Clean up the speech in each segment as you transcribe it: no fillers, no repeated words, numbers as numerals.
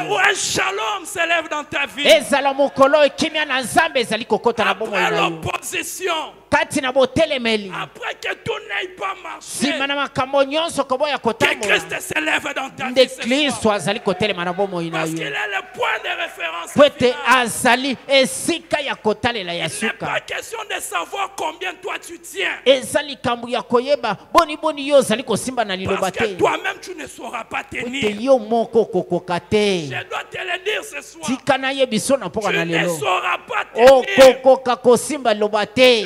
où un shalom s'élève dans ta vie. Après l'opposition, après que tout n'aille pas marcher, que Christ s'élève dans ta vie ce soir. Parce qu'il est le point de référence final. Il n'est pas question de savoir combien toi tu tiens. Parce que toi-même tu ne sauras pas tenir. Je dois te le dire ce soir. Tu ne sauras pas tenir.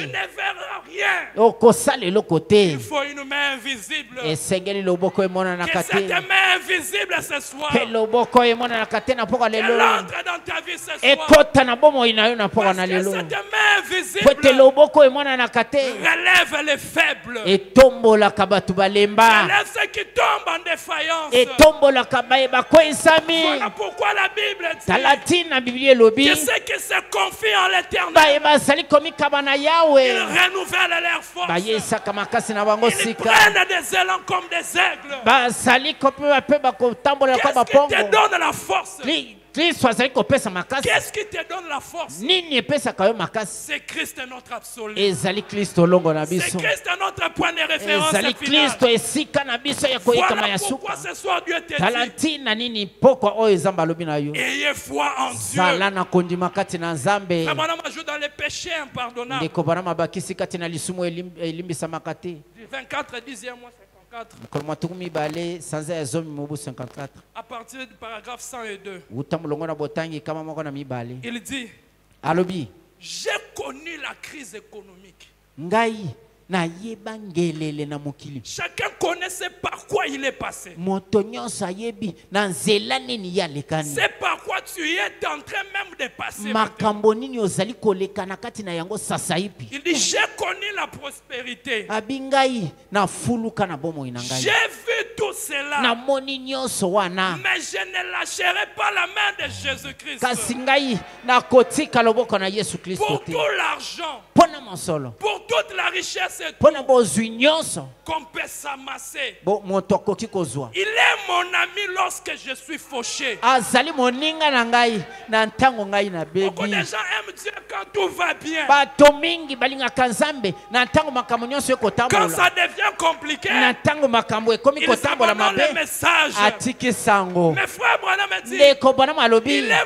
Tu ne verras rien. Il faut une main invisible. Que cette main invisible ce soir, qu'elle entre dans ta vie ce soir. Parce que cette main invisible relève les faibles. Relève ceux qui tombent en défaillance. Voilà pourquoi la Bible dit que ceux qui se confient en l'Éternel, ils renouvellent leur force. Ils prennent des élans comme des aigles. Qu'est-ce qui te donne la force? Qu'est-ce qui te donne la force? C'est Christ notre absolu. C'est Christ notre point de référence final. Voilà pourquoi ce soir Dieu te dit: ayez foi en Dieu. Vraiment, on joue dans les péchés impardonnables. Du 24 10e mois 54. À partir du paragraphe 102, il dit: j'ai connu la crise économique. Chacun connaissait par quoi il est passé. C'est par quoi tu es en train même de passer. Il dit: j'ai connu la prospérité. J'ai vu tout cela. Mais je ne lâcherai pas la main de Jésus-Christ. Pour tout l'argent, pour toute la richesse qu'on peut s'amasser. Il est mon ami lorsque je suis fauché. Beaucoup de gens aiment Dieu quand tout va bien. Quand ça devient compliqué, ils abandonnent le message. Mes frères Branham me dit: il est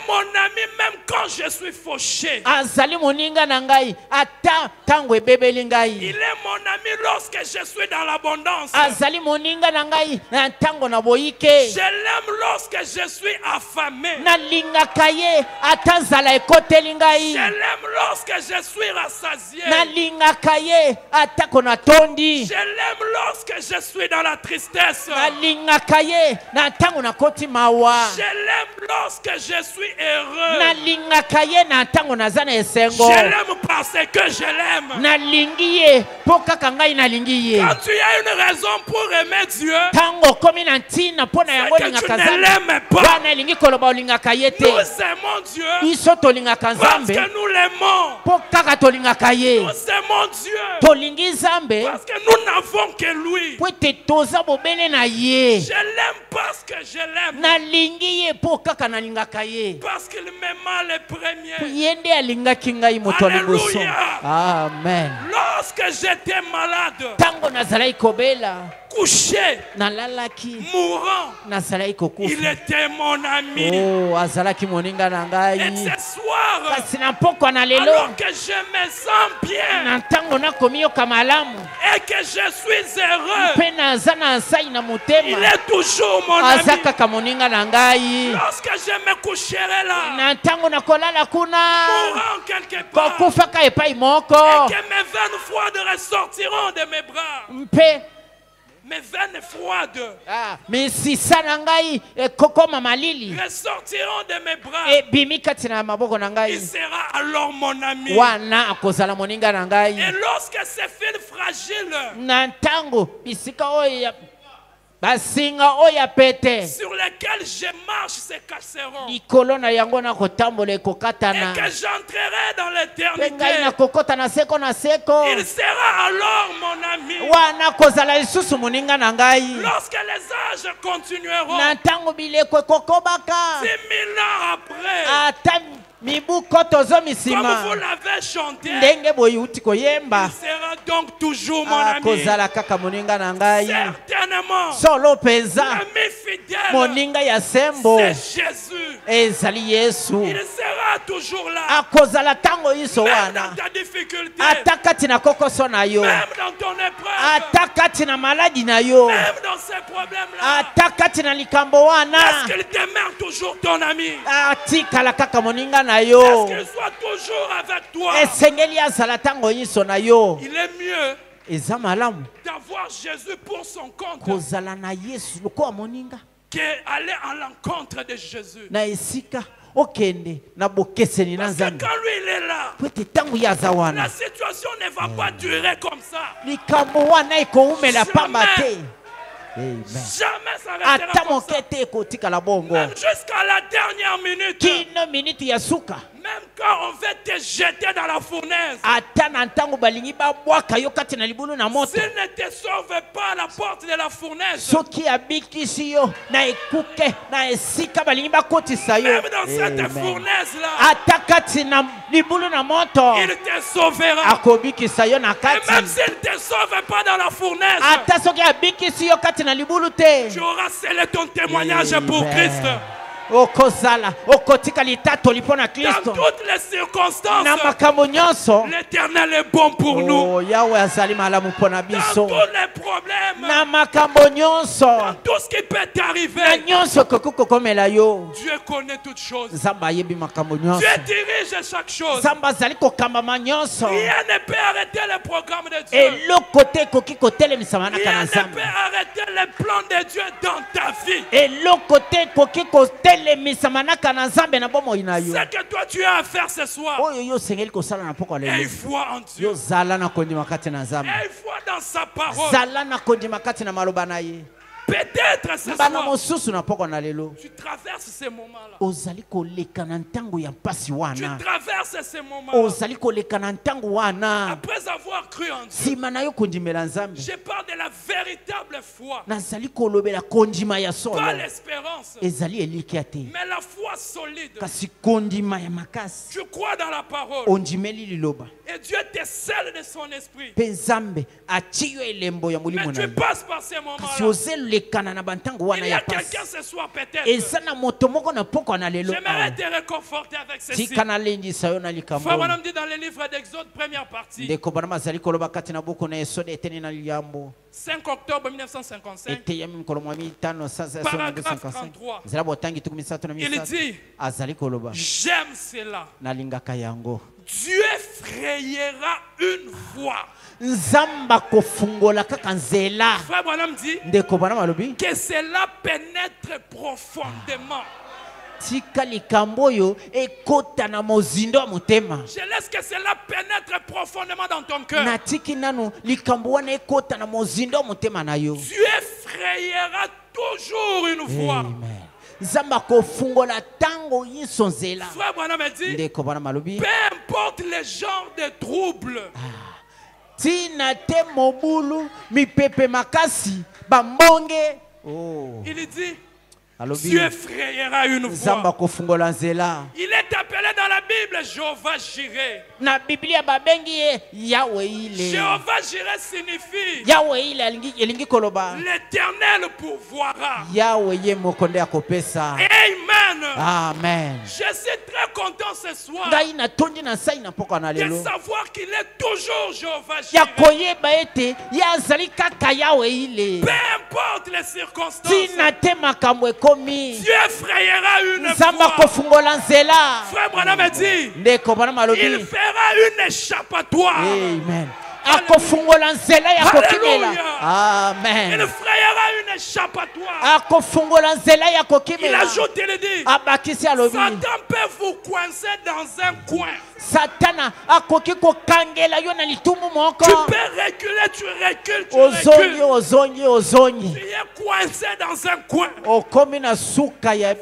mon ami même quand je suis fauché. Il est mon ami lorsque je suis dans l'abondance. Je l'aime lorsque je suis affamé. Je l'aime lorsque je suis rassasié. Je l'aime lorsque je suis dans la tristesse. Je l'aime lorsque je suis heureux. Je l'aime parce que je l'aime. Quand tu as une raison pour aimer Dieu, c'est que tu ne l'aimes pas. Nous aimons Dieu parce que nous l'aimons. Nous aimons Dieu parce que nous n'avons que lui. Je l'aime parce que je l'aime. Parce qu'il m'aima le premier. Alléluia. Amen. Lorsque j'étais malade, couché, mourant, il était mon ami. Et ce soir, alors que je me sens bien et que je suis heureux, il est toujours mon ami. Lorsque je me coucherai là, mourant quelque part, et que mes veines froides ressortiront de mes bras. Mes veines froides ressortiront de mes bras. Il sera alors mon ami. Et lorsque ces fils fragiles sur lesquels je marche se casseront. Et que j'entrerai dans l'éternité. Il sera alors mon ami. Lorsque les âges continueront, 10 000 ans après, comme vous l'avez chanté, il sera donc toujours mon ami. Certainement, l'ami fidèle, c'est Jésus. Il sera toujours là. Même dans ta difficulté, même dans ton épreuve, même dans ces problèmes-là, est-ce qu'il demeure toujours ton ami? Est-ce qu'il soit toujours avec toi? Il est mieux d'avoir Jésus pour son compte qu'aller à l'encontre de Jésus. Parce que quand lui il est là, la situation ne va pas durer comme ça. Jamais ça restera comme ça. Même jusqu'à la dernière minute. Même quand on veut te jeter dans la fournaise, s'il ne te sauve pas à la porte de la fournaise, même dans cette fournaise-là, il te sauvera. Et même s'il ne te sauve pas dans la fournaise, tu auras scellé ton témoignage pour Christ. Dans toutes les circonstances, l'Éternel est bon pour nous. Dans tous les problèmes, dans tout ce qui peut t'arriver, Dieu connaît toutes choses. Dieu dirige chaque chose. Rien ne peut arrêter le programme de Dieu. Rien ne peut arrêter le plan de Dieu dans ta vie. Ce que toi tu as à faire ce soir, et une foi en Dieu, et une foi dans sa parole. Peut-être ce soir, tu traverses ces moments-là. Tu traverses ces moments-là. Après avoir cru en Dieu, je parle de la véritable foi. Pas l'espérance, mais la foi solide. Tu crois dans la parole. Et Dieu te scelle de son esprit. Mais tu passes par ces moments-là. Il y a quelqu'un ce soir peut-être. J'aimerais te réconforter avec ceci. Frère Branham dit dans le livre d'Exode, première partie, 5 octobre 1955, paragraphe 33, il dit, j'aime cela. Dieu frayera une voie. Frère Branham dit que cela pénètre profondément. Je laisse que cela pénètre profondément dans ton cœur. Dieu frayera toujours une voie. Frère Branham dit, peu importe le genre de trouble, il dit, Dieu frayera une voie. Il est appelé dans la Bible Jéhovah Jireh. Jéhovah Jireh signifie l'Éternel pourvoira. Amen. Je suis très content ce soir de savoir qu'il est toujours Jéhovah Jireh. Peu importe les circonstances, Dieu frayera une voie. Frère Branham dit, il fera une échappatoire. Amen. akofungola nzela ya kokimela. Amen. Il frayera une échappatoire. Akofungola nzela ya kokimela. Il ajoute, il dit, abakisi alobi, Satan peut vous coincer dans un coin. Satana akoki kokangela yo na litumu moko. Tu peux reculer, tu recules, tu recules. Ozongi. Tu es coincé dans un coin. Okomi na suka ya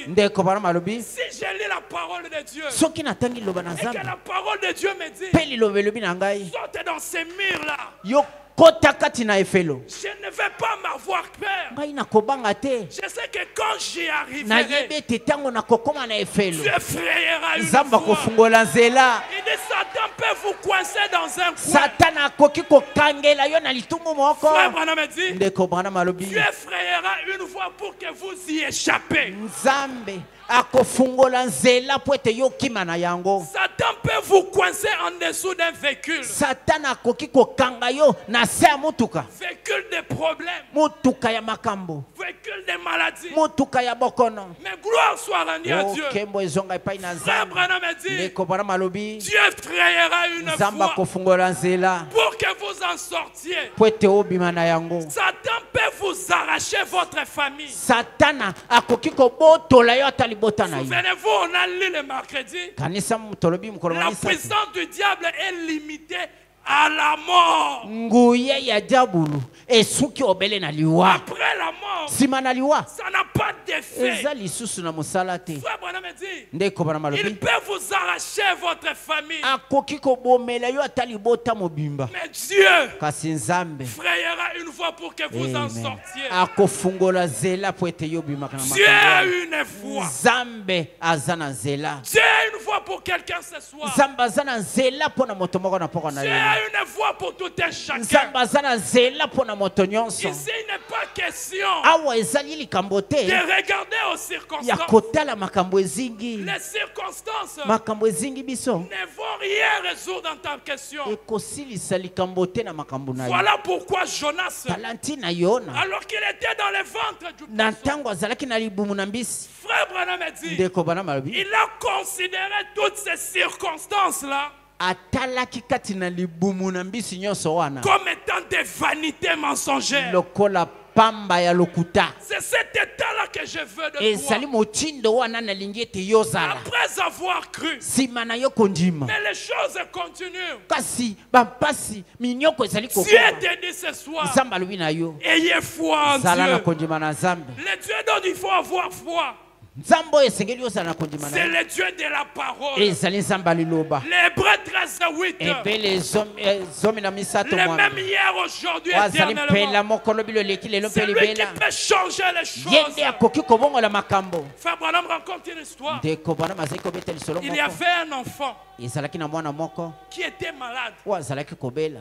ndeko bana malobi. Si je lis la parole de Dieu, soki natangi loba na Nzambe, et que la parole de Dieu me dit, peli lobelobi na ngai, sortez dans ces murs là. Yo kota kati na efelo. Je ne vais pas m'avoir peur. Ngai na kobanga te. Je sais que quand j'y arriverai, na yebe te tango na kokoma na efelo, Dieu frayera une Nzamba fois. kofungola nzela. Il dit Satan peut vous coincer dans un coin. Satana akoki kokangela yo na litumu moko. Frère Branham me dit, ndeko bana malobi, Dieu frayera une fois pour que vous y échappez. Nzambe akofungola nzela po ete yo kima na yango. Satan peut vous coincer en dessous d'un véhicule. Satana akoki kokanga yo na se ya mutuka. Véhicule de problèmes. Mutuka ya makambo. Véhicule de maladies. Mutuka ya bokono. Mais gloire soit rendue à Dieu. Kembo ezonga epai na Frère Nzambe. Branham me dit, ndeko bana malobi, Dieu frayera une Nzamba fois kofungola nzela pour que vous en sortiez. po ete obima na yango. Satan peut vous arracher votre famille. Satana akoki kobotola yo ata libota na yo. Souvenez-vous, on a lu le mercredi. Kanisa mutolobi mukolo La manisa. puissance du diable est limitée à la mort. Nguye ya diabulu esuki obele na liwa. Après la mort, Sima na liwa, ça n'a pas d'effet. eza lisusu na mosala te. Frère Branham me dit, Ndeko bana il malobi, peut vous arracher votre famille. akoki kobomela yo ata libota mobimba. Mais Dieu Kasi Nzambe frayera une fois pour que vous en sortiez. akofungola zela po ete yo bima kana Dieu a makambo. une fois. Nzambe azana zela. Dieu a une fois pour quelqu'un ce soir. Nzambe azana zela po na moto moko na poko na Dieu yo. a une fois pour tout un chacun. Nzambe azana zela po na moto nyonso. Ici, il n'est pas question Awa ezali likambo te de regarder aux ya circonstances. kotala makambo ezingi. Les circonstances Makambo ezingi biso ne vont rien résoudre dans ta question. ekosilisa likambo te na makambo na yo. Voilà pourquoi Jonas, Talenti na Yona alors qu'il était dans le ventre du na poisson, ntango azalaki na libumu na mbisi, frère Branham a dit, ndeko bana malobi, il a considéré toutes ces circonstances-là atalaki kati na libumu na mbisi nyonso wana comme étant des vanités mensongères. lokola pamba ya lokuta. C'est cet état-là que je veux de ezali toi. motindo wana nalingi ete yozala Après avoir cru, nsima na yo kondima. mais les choses continuent. Kasi bampasi minyoko ezali Dieu kokoma. te dit ce soir, Nzambe alobi na yo, ayez foi en zala na Dieu. kondima na Nzambe. Le Dieu dont il faut avoir foi, Nzambe oyo esengeli ozala na kondima na c'est yo. le Dieu de la parole. Ezali Nzambe aliloba. L'Hébreu 13:8. ebele zomi na misato Le mwana. même hier, aujourd'hui, wazali éternellement. mpela moko lobi loleki lelo mpe C'est lui qui libela. peut changer les Ye choses. nde akoki kobongola makambo. Frère Branham raconte une histoire. ndeko bana mazali kobeta lisolo Il y moko. avait un enfant ezalaki na mwana moko qui était malade. oyo azalaki kobela.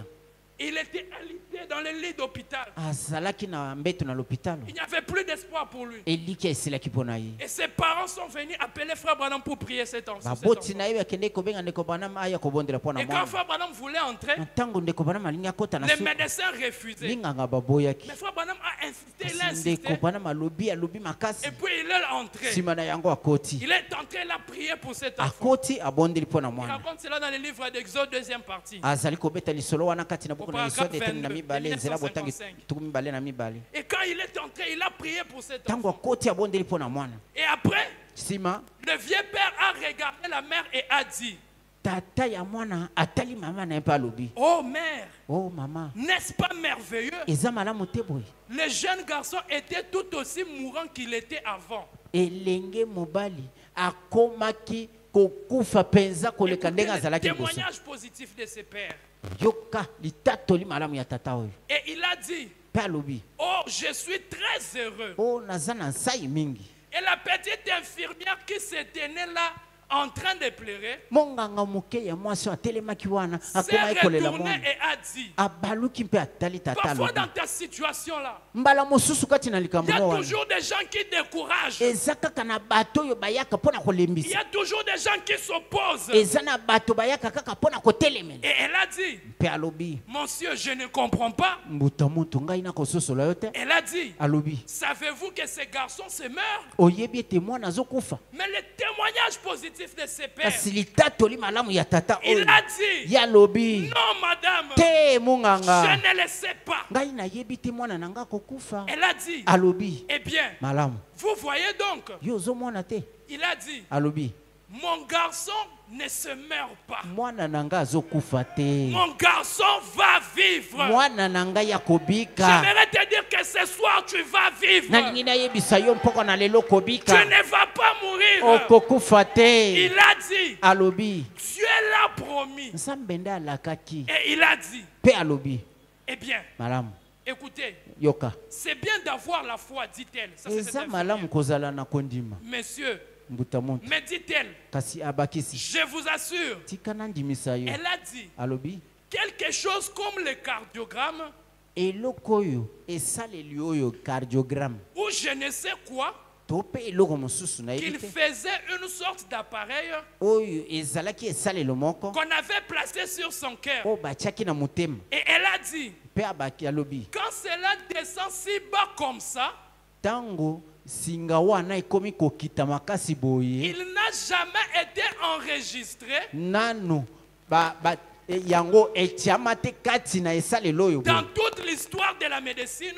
Il était alité dans le lit d'hôpital. azalaki na mbeto na lopitalo. Il n'y avait plus d'espoir pour lui. eliki esilaki mpo na ye. Et ses parents sont venus appeler Frère Branham pour prier cet enfant. baboti na ye bakendeki kobenga ndeko banama aya kobondela mpo na Et quand mwana. Frère Branham voulait entrer, na ntango ndeko banama alingi akota na les suka, médecins refusaient. linganga baboyaki. Mais Frère Branham a insisté, il a kasi insisté. ndeko banama alobi makasi. Et puis il est entré. nsima na yango akoti. Il est entré, il a prié pour cet enfant. akoti abondeli mpo na Il mwana. raconte cela dans le livre d'Exode, deuxième partie. azali kobeta lisolo wana kati na buku na lisode eteni na 22, mibale nzela botangi 1955. tuku mibale na mibale. Et quand il est entré, il a prié pour cet ntango enfant. akoti abondeli mpo na mwana. Et après, nsima le vieux père a regardé la mère et a dit, tata ya mwana atali mama na ye mpe alobi, oh mère, oh mama, n'est-ce pas merveilleux? eza malamu te boye. Le jeune garçon était tout aussi mourant qu'il était avant. elenge mobali akomaki kokufa penza koleka ndenge azalaki liboso. Témoignage positif de ses pères. yoka litatoli malamu ya tata oyo. Et il a dit, mpe alobi, oh, je suis très heureux. o naza na nsai mingi. Et la petite infirmière qui se tenait là en train de pleurer monganga moke ya mwasi oyo atelemaki wana s'est akomaki kolela retourné mwana. et a dit, abaluki mpe atali tata parfois alobi. dans ta situation là, mbala mosusu kati na il likambo y a mo wana toujours des gens qui découragent. eza kaka na bato oyo bayaka mpo na Il y kolembisa. a toujours des gens qui s'opposent. eza na bato bayaka kaka mpo na kotelemela. Et elle a dit, mpe alobi, monsieur, je ne comprends pas. mbuta mutu ngai nakososola yo te. Elle a dit, alobi, savez-vous que ce garçon se meurt? oyebi ete mwana azokufa. Mais le témoignage témoignage positif de ses pères. Il a dit, non madame, je ne le sais pas. Elle a dit, eh bien, vous voyez donc, il a dit, mon garçon ne se meurt pas. Mon garçon va vivre. J'aimerais te dire que ce soir tu vas vivre. Tu ne vas pas mourir. Il a dit, Dieu l'a promis. Et il a dit, eh bien, écoutez, c'est bien d'avoir la foi, dit-elle. Messieurs, mais dit-elle, je vous assure, elle a dit quelque chose comme le cardiogramme ou je ne sais quoi, qu'il faisait une sorte d'appareil qu'on avait placé sur son cœur. Et elle a dit, quand cela descend si bas comme ça, il n'a jamais été enregistré dans toute l'histoire de la médecine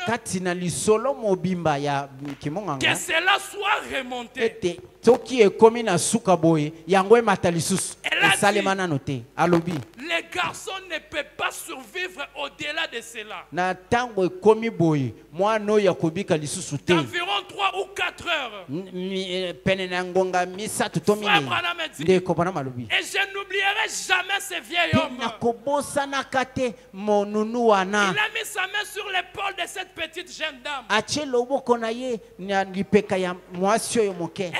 que cela soit remonté. Les garçons ne peuvent pas survivre au-delà de cela. D'environ 3 ou 4 heures. Frère Branham dit, et je n'oublierai jamais ce vieil homme. Il a mis sa main sur l'épaule de cette petite jeune dame.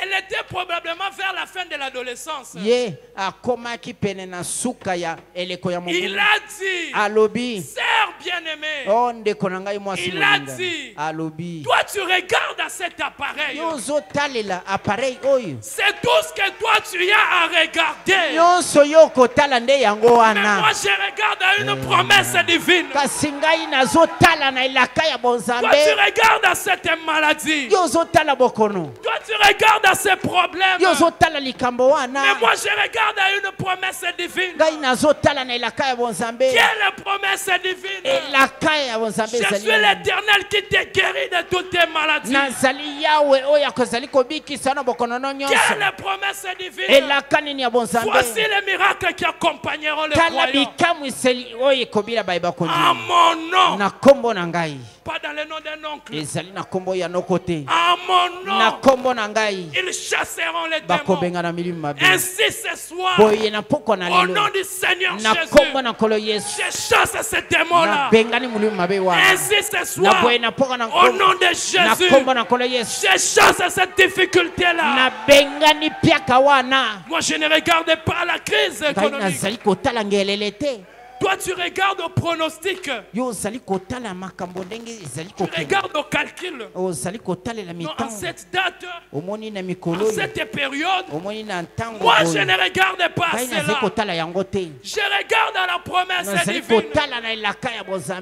Elle était probablement vers la fin de l'adolescence. Il a dit, sœur bien-aimée, il a dit, toi tu regardes à cet appareil. C'est tout ce que toi tu as à regarder. Mais moi je regarde à une promesse divine. Toi tu regardes à cette maladie. Toi tu regardes à ces problèmes. Mais moi je regarde à une promesse divine. Quelle est la promesse divine? Je suis l'Éternel qui te guérit de toutes tes maladies. Quelle est la promesse divine? Voici les miracles qui accompagneront les croyants. En mon nom. Pas dans le nom d'un oncle. À mon nom, ils chasseront les démons. Ainsi ce soir, au nom du Seigneur Jésus, je chasse ces démons-là. Ainsi ce soir, au nom de Jésus, je chasse cette difficulté-là. Moi, je ne regarde pas la crise économique. Toi, tu regardes au pronostic. Tu regardes au calcul. Non, en cette date, en cette période, moi, je ne regarde pas cela. Je regarde à la promesse divine.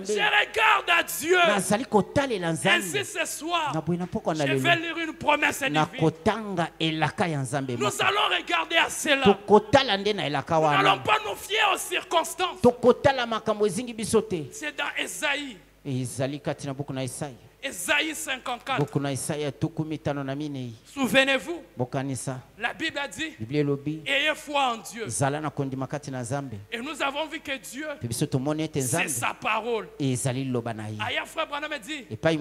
Je regarde à Dieu. Ainsi, ce soir, je vais lire une promesse divine. Nous allons regarder à cela. Nous n'allons pas nous fier aux circonstances. C'est dans Esaïe. Esaïe 54. Souvenez-vous, la Bible a dit, ayez foi en Dieu. Et nous avons vu que Dieu, c'est sa parole. Ailleurs, frère Branham dit, quand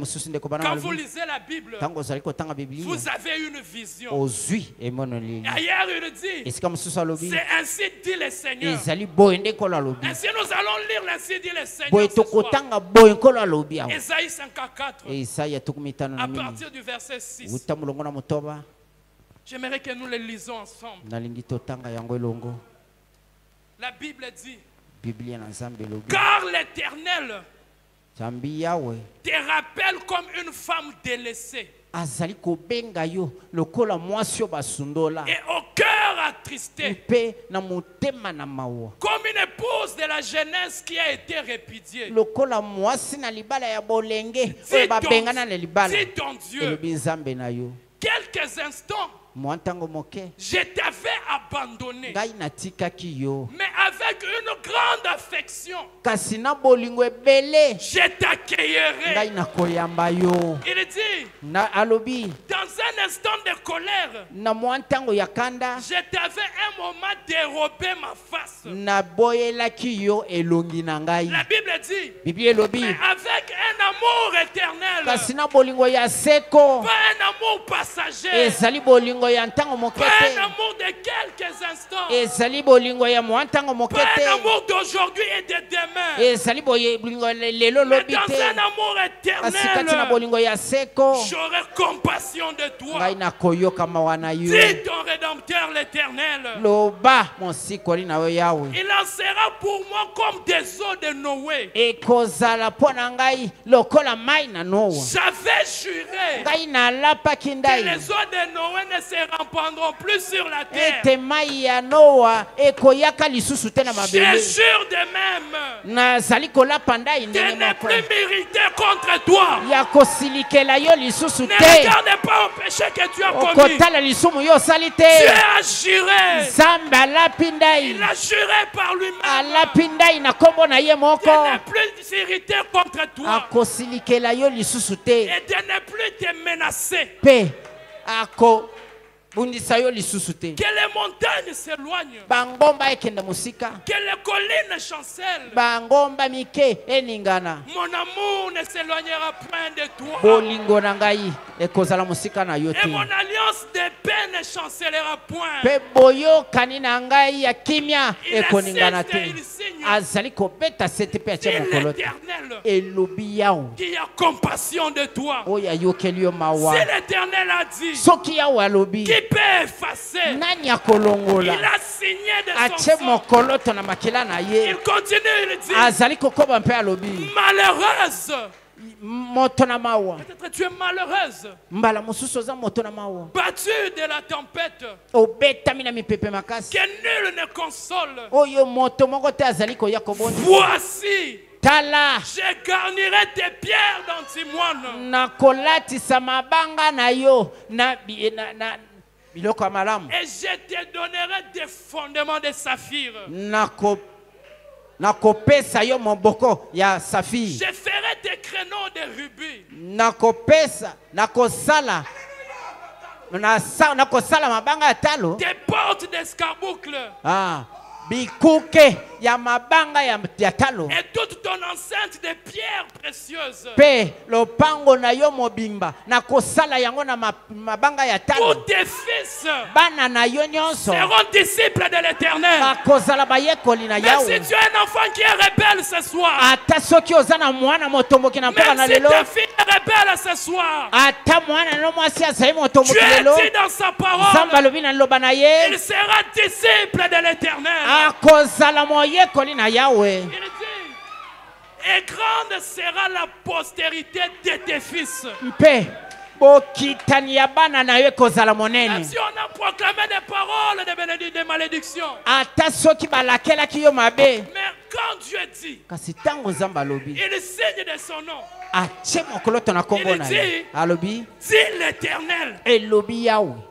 vous lisez la Bible, vous avez une vision. Ailleurs, il dit, c'est ainsi dit le Seigneur. Ainsi, nous allons lire l'ainsi dit le Seigneur ce soir. Esaïe 54. À partir du verset 6. J'aimerais que nous les lisons ensemble. La Bible dit, car l'Éternel te rappelle comme une femme délaissée et au cœur attristé, comme une épouse de la jeunesse qui a été répudiée. Dis ton Dieu, quelques instants, je t'avais abandonné, mais avec une grande affection, je t'accueillerai. Il dit, dans un instant de colère, je t'avais un moment dérobé ma face. La Bible dit, mais avec un amour éternel, pas un amour passager, pas un amour de quelques instants, pas un amour d'aujourd'hui et de demain, mais dans un amour éternel, j'aurai compassion de toi. Dis ton Rédempteur l'Éternel, il en sera pour moi comme des eaux de Noé. J'avais juré que les eaux de Noé ne se répandront plus sur la terre. Je jure de même de ne plus m'irriter contre toi. Ne regarde pas au péché que tu as commis. Tu as juré. Il a juré par lui-même de ne plus s'irriter contre toi et de ne plus te menacer. Que les montagnes s'éloignent, que les collines chancellent. Mon amour ne s'éloignera point de toi, et mon alliance de paix ne chancellera point. C'est l'Éternel qui a compassion de toi. Si l'Éternel a dit, qui peut effacer? Il a signé de son sang. Il continue, il dit, malheureuse. Peut-être tu es malheureuse, battue de la tempête, que nul ne console. Voici, je garnirai tes pierres d'antimoine, et je te donnerai des fondements de saphir. Je ferai des créneaux de rubis. Des portes d'escarboucle. Et toute ton enceinte de pierres précieuses. Tous tes fils seront disciples de l'Éternel. Même si tu es un enfant qui est rebelle ce soir, même si ta fille est rebelle ce soir, tu es dit dans sa parole, il sera disciple de l'Éternel. Il dit, et grande sera la postérité de tes fils. Même si on a proclamé des paroles de malédiction, mais quand Dieu dit, il signe de son nom. Il dit, dis l'Éternel,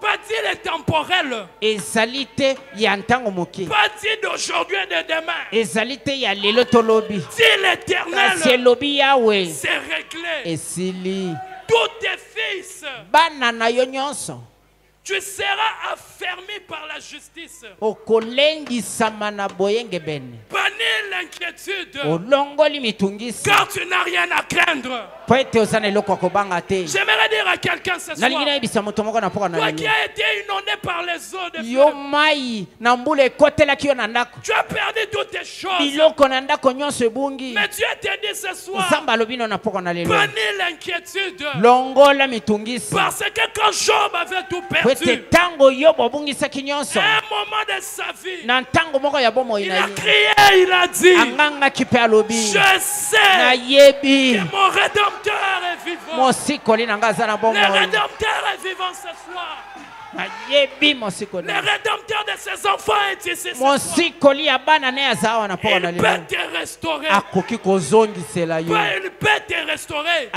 pas dire le temporel, pas dire d'aujourd'hui et de demain. Dis l'Éternel, c'est réglé. Tous tes fils, tu seras affermi par la justice. Bannis l'inquiétude, car tu n'as rien à craindre. J'aimerais dire à quelqu'un ce soir, toi qui as été inondé par les eaux de fleuve, tu as perdu toutes tes choses, mais Dieu t'a dit ce soir, bannis l'inquiétude, parce que quand Job avait tout perdu, un moment de sa vie, il a crié, il a dit, je sais que mon Rédempteur est vivant. Le Rédempteur est vivant ce soir. Le rédempteur de ses enfants est ici. Il peut te restaurer. Il peut te restaurer.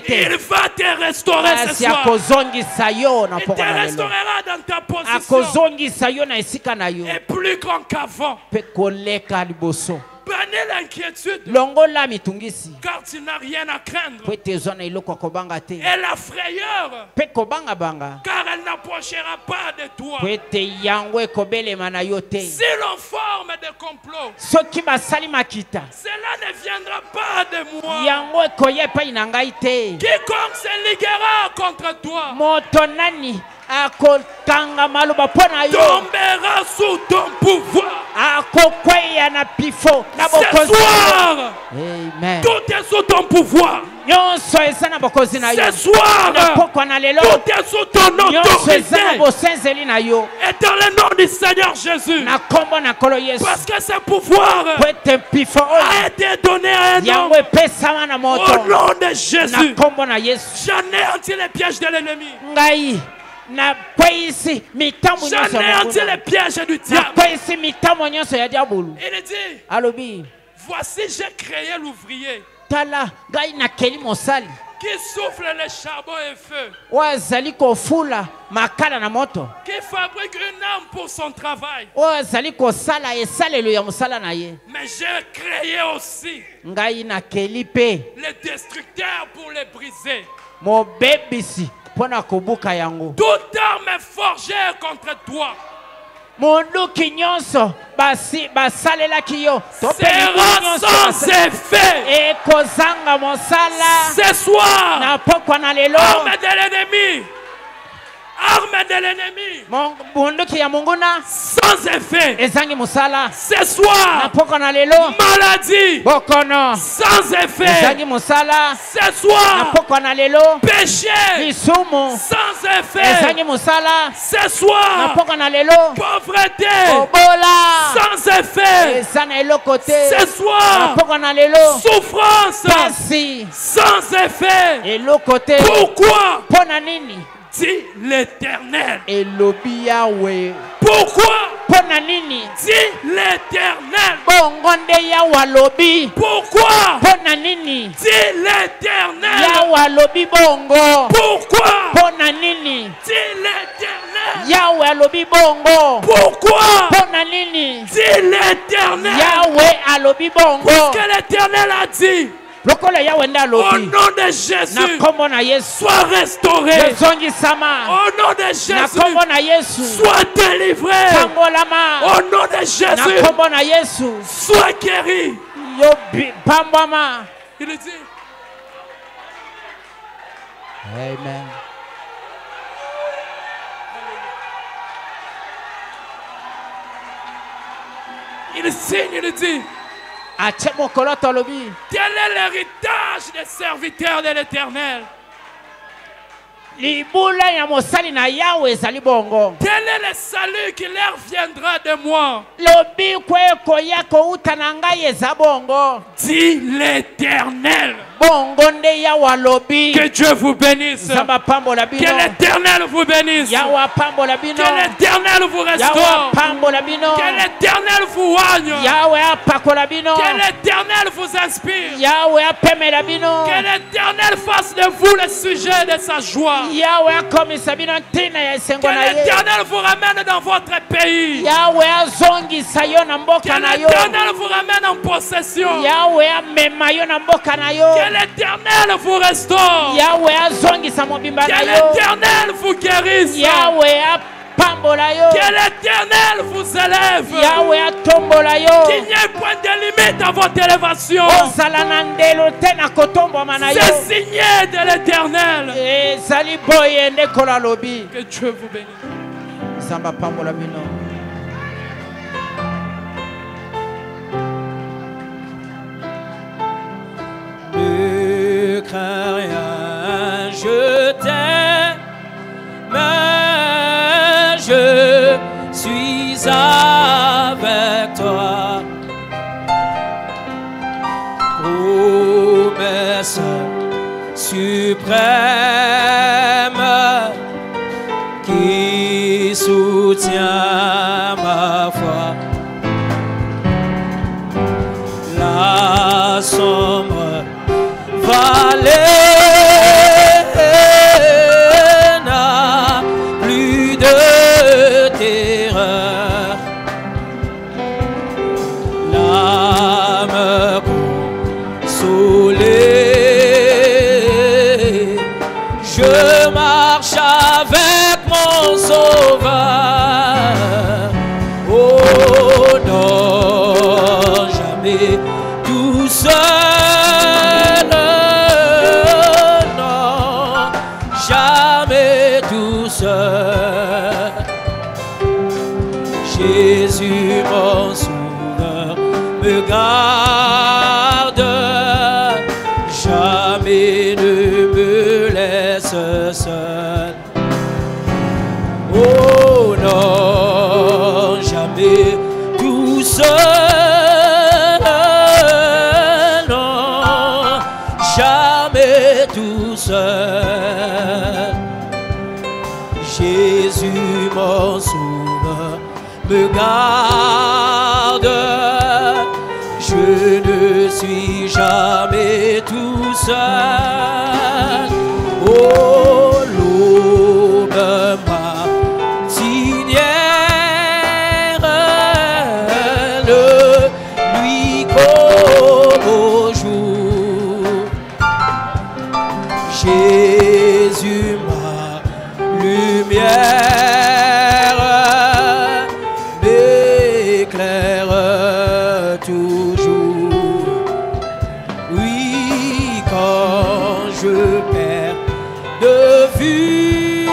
Il va te restaurer ce soir. Il te restaurera dans ta position. Et plus grand qu'avant. Bannis l'inquiétude. Car tu n'as rien à craindre. Et la frayeur. Car elle n'approchera pas de toi. Si l'on forme des complots, cela ne viendra pas de moi. Quiconque se liguera contre toi tombera sous ton pouvoir. Ce soir, tout est sous ton pouvoir. Ce soir, tout est sous ton autorité. Et dans le nom du Seigneur Jésus, parce que ce pouvoir a été donné à un homme, au nom de Jésus, j'anéantis les pièges de l'ennemi. J'anéantis les pièges du diable. Il dit, voici j'ai créé l'ouvrier qui souffle le charbon et feu, qui fabrique une âme pour son travail. Mais j'ai créé aussi le destructeur pour les briser. Toute arme est forgée contre toi sera sans effet. Ce soir, arme de l'ennemi. Arme de l'ennemi sans effet. Ce soir, maladie sans effet. Ce soir, péché sans effet. Ce soir, pauvreté sans effet. Ce soir, souffrance sans effet. Pourquoi? Dit l'Éternel. Pourquoi? Dit l'Éternel. Pourquoi? Dit l'Éternel. Pourquoi? Dit l'Éternel. Pourquoi? Dit l'Éternel. Parce que l'Éternel a dit, au nom de Jésus, sois restauré. Au nom de Jésus, sois délivré. Au nom de Jésus, sois guéri. Il dit, Amen. Il signe, il dit, quel est l'héritage des serviteurs de l'Éternel? Quel est le salut qui leur viendra de moi? Dit l'Éternel. Que Dieu vous bénisse. Que l'Éternel vous bénisse. Que l'Éternel vous restaure. Que l'Éternel vous oigne. Que l'Éternel vous inspire. Que l'Éternel fasse de vous le sujet de sa joie. Que l'Éternel vous ramène dans votre pays. Que l'Éternel vous ramène en possession. Que l'Éternel vous restaure. Que l'Éternel vous guérisse. Que l'Éternel vous élève. Qu'il n'y ait point de limite à votre élévation. C'est signé de l'Éternel. Que Dieu vous bénisse. Ne crains rien, je t'aime, je suis avec toi. Promesse suprême, soutient ma foi. La sombre vallée n'a plus de terreur. L'âme consolée, je marche avec mon Sauveur. Oh non, jamais tout seul, non, jamais tout seul. Jésus mon Sauveur me garde, jamais ne me laisse seul. Oh non, jamais tout seul, non, jamais tout seul. Jésus mon Sauveur me garde, je ne suis jamais tout seul. Oh, l'aube matinière, lui comme au jour. Jésus ma lumière m'éclaire toujours. Oui, quand je perds de vue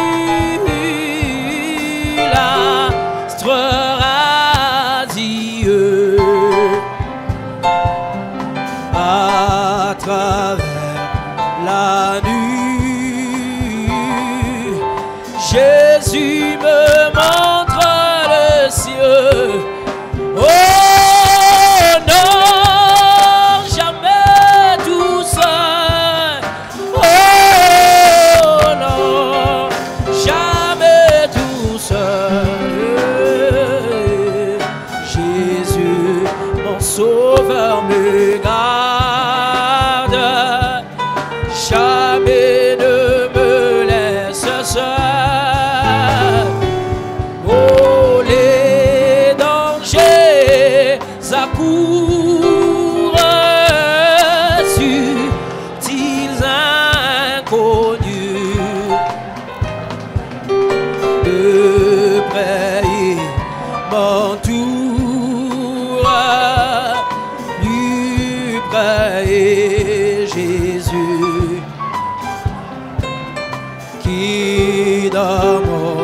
l'astre radieux, à travers la nuit, Jésus me montre le ciel. Oh non, jamais tout seul. Oh non, jamais tout seul. Jésus, mon Sauveur, me garde, jamais ne me laisse seul. Oh, les dangers accourent, subtils inconnus, de près ils m'entourent, du près Jésus qui dans mon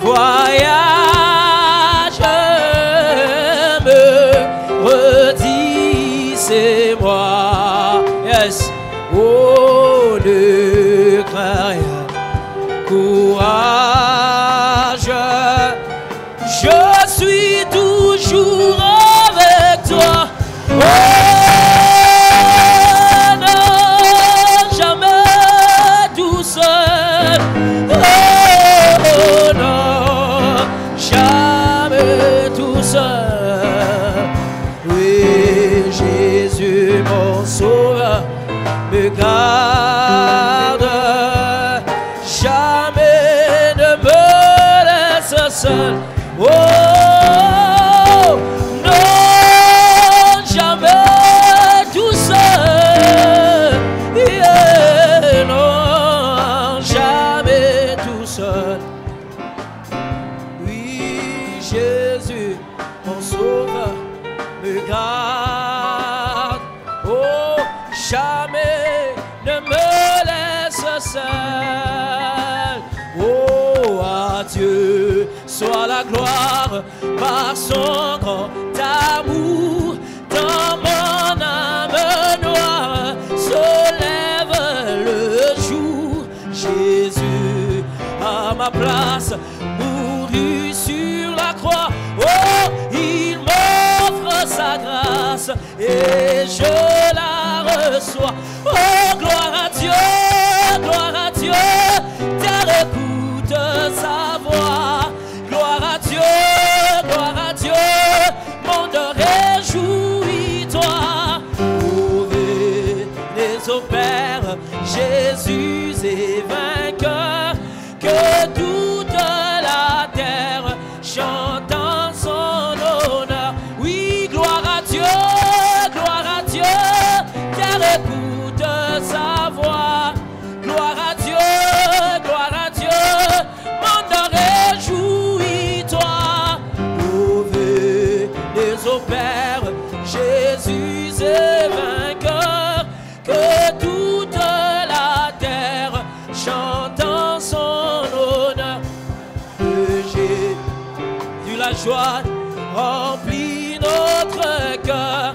voyage me redit c'est moi. Yes. Oh, ne crains rien, courage, je suis toujours avec toi. Oh non, jamais tout seul. Oh non, jamais tout seul. Oui, Jésus mon Sauveur me garde, jamais ne me laisse seul. Oh non, jamais tout seul. Yeah, non, jamais tout seul. Oui, Jésus, mon Sauveur, me garde. Oh, jamais ne me laisse seul. Oh, à Dieu soit la gloire par son grand amour. Dans mon âme noire se lève le jour. Jésus à ma place mourut sur la croix. Oh, il m'offre sa grâce et je la reçois. Oh, gloire à Dieu, car écoute sa voix. Gloire la joie remplit notre cœur.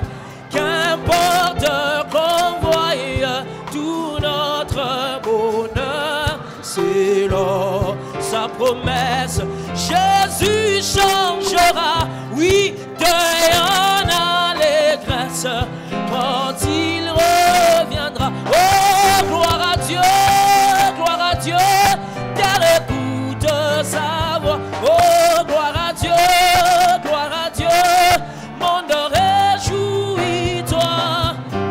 Qu'importe qu'on voie tout notre bonheur, c'est là sa promesse. Jésus changera, oui, deuil en allégresse quand il reviendra. Oh, gloire à Dieu, terre écoute sa voix. Oh, gloire à Dieu, monde réjouis-toi.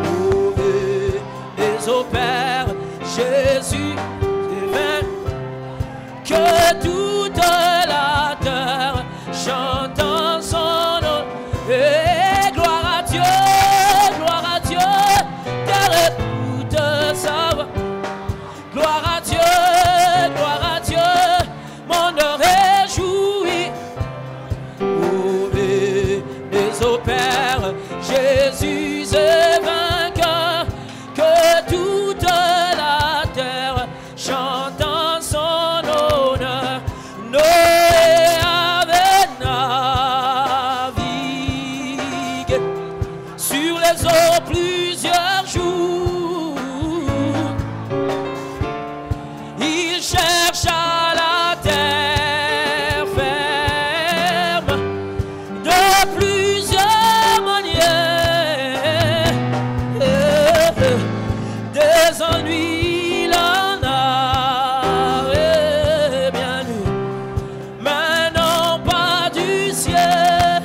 Louez les au Père, Jésus est vaincu, que toute la terre chante en son nom. Et gloire à Dieu, terre écoute sa voix. Gloire à Dieu, monde réjouit. Louez les au Père, Jésus est vainqueur, que toute la terre chante en son honneur. Noé avait navigué sur les eaux plusieurs jours. Il chercha la terre ferme de plusieurs manières. Des ennuis, il en avait bien eu, mais non pas du ciel.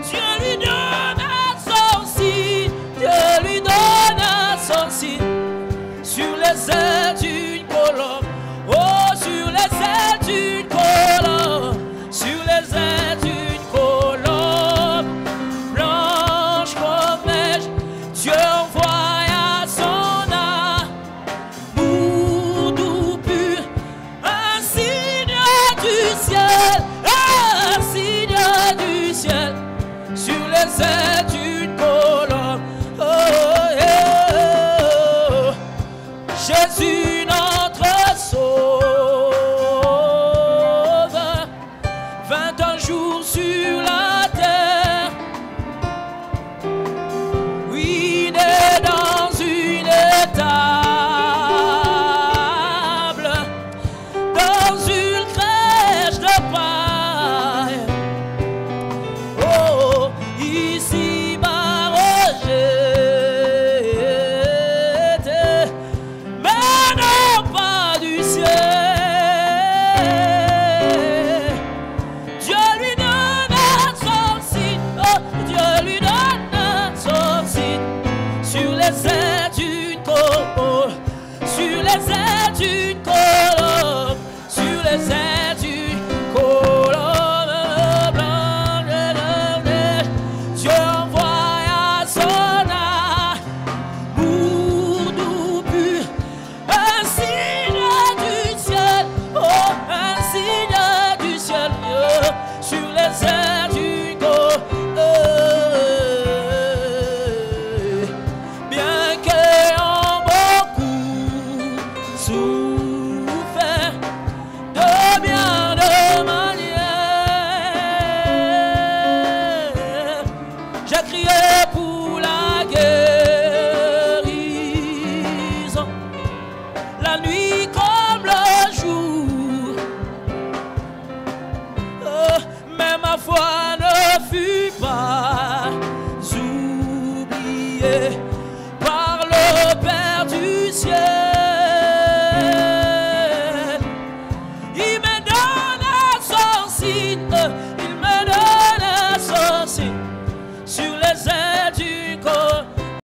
Dieu lui donna son signe, sur les ailes d'une colombe. Oh, sur les ailes d'une colombe, sur les ailes d'une colombe, blanche comme neige, Dieu envoya son amour doux pur, un signe du ciel, sur les ailes.